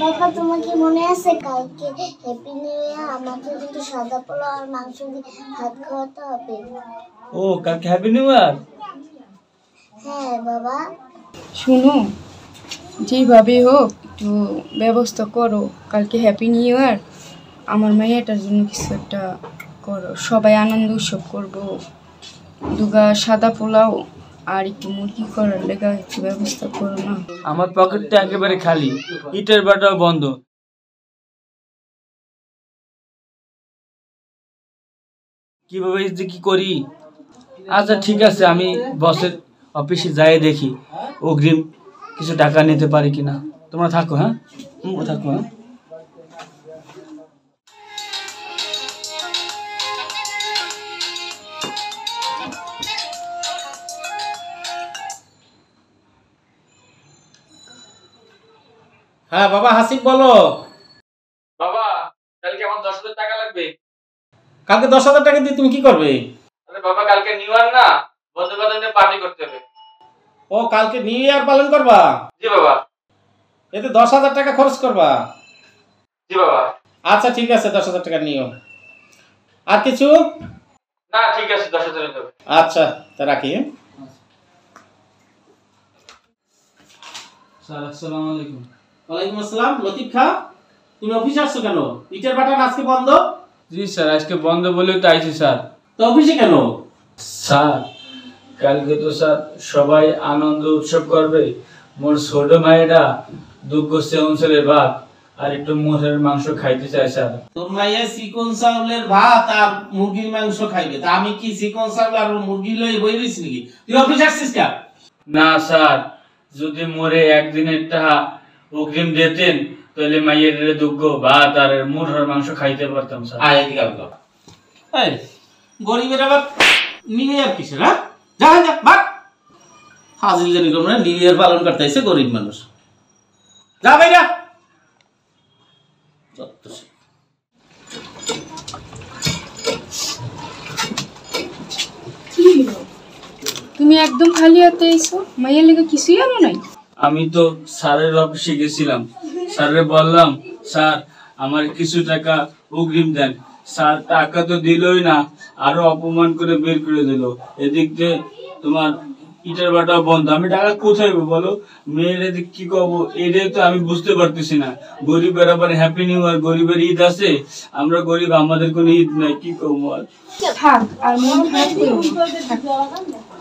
বাবা তোমার কি মনে আছে কালকে হ্যাপি নিউ ইয়ার আমাকে কিন্তু সাদা পোলাও আর মাংস দিয়ে ভাত খাওয়াতে হবে। ও কালকে হ্যাপি নিউ ইয়ার? হ্যাঁ বাবা। শুনো, যেভাবে হোক একটু ব্যবস্থা করো, কালকে হ্যাপি নিউ ইয়ার, আমার মেয়েটার জন্য কিছু একটা করো, সবাই আনন্দ উৎসব করবো। দুগা সাদা পোলাও আর একটু মুরগি করার লেগা একটু ব্যবস্থা করো না। আমার পকেটটা একেবারে খালি, ইটের বাটাও বন্ধ। কিভাবে যে কি করি? আচ্ছা ঠিক আছে, আমি বসের অফিসে যাই দেখি অগ্রিম কিছু টাকা নিতে পারি কিনা। তোমরা থাকো, হ্যাঁ থাকো, হ্যাঁ। হ্যাঁ বাবা হাসিব বলো। বাবা কালকে আমার 10,000 টাকা লাগবে। কালকে 10,000 টাকা দিয়ে তুমি কি করবে? আরে বাবা কালকে নিউ ইয়ার না, বন্ধু বান্ধব নিয়ে পার্টি করতে হবে। ও কালকে নিউ ইয়ার পালন করবা? জি বাবা। এতে 10,000 টাকা খরচ করবা? জি বাবা। আচ্ছা ঠিক আছে, 10,000 টাকা নিও। আর কিছু? না ঠিক আছে, 10,000 হবে। আচ্ছা তা রাখি। স্যার আসসালামু আলাইকুম। ওয়ালাইকুম আসসালাম। লতিফ খা, তুমি অফিসে আসছো কেন? ইটের বাটান আজকে বন্ধ? জি স্যার আজকে বন্ধ বলেই তো আইছি স্যার। তো অফিসে কেন? স্যার কালকে তো স্যার সবাই আনন্দ উৎসব করবে। মোর ছোট ভাইটা দুঃখ অঞ্চলের ভাত আর একটু মোষের মাংস খাইতে চাই স্যার। তোর মাইয়া চিকন চাউলের ভাত আর মুরগির মাংস খাইবে, তা আমি কি চিকন চাউল আর মুরগি লই বই রইছি নাকি? তুই অফিসে আসছিস কেন? না স্যার, যদি মোরে একদিনের টাকা অগ্রিম দিতেন তাহলে মাইয়ের দুঃখ ভাত আর মোষের মাংস খাইতে পারতাম স্যার। আয় এদিকে আয়। এই গরিবের আবার নিউ ইয়ার কিসের? হ্যাঁ যা যা ভাগ। হাজির জানি তোমরা নিউ ইয়ার পালন করতে আইছে গরিব মানুষ। যা ভাইরা। তুমি একদম খালি হাতে এসো, মাইয়ের লেগে কিছুই আনো নাই? আমি তো স্যারের অফিসে গেছিলাম, স্যারে বললাম স্যার আমার কিছু টাকা অগ্রিম দেন। স্যার টাকা তো দিলই না, আরো অপমান করে বের করে দিল। এদিক দিয়ে তোমার ইটের বাটাও বন্ধ, আমি টাকা কোথায় বলো? মেয়ের এদিক কি করবো এটাই তো আমি বুঝতে পারতেছি না। গরিবের আবার হ্যাপি নিউ ইয়ার, গরিবের ঈদ আছে, আমরা গরিব, আমাদের কোনো ঈদ নাই, কি করবো আর? থাক আর মন খারাপ করো না।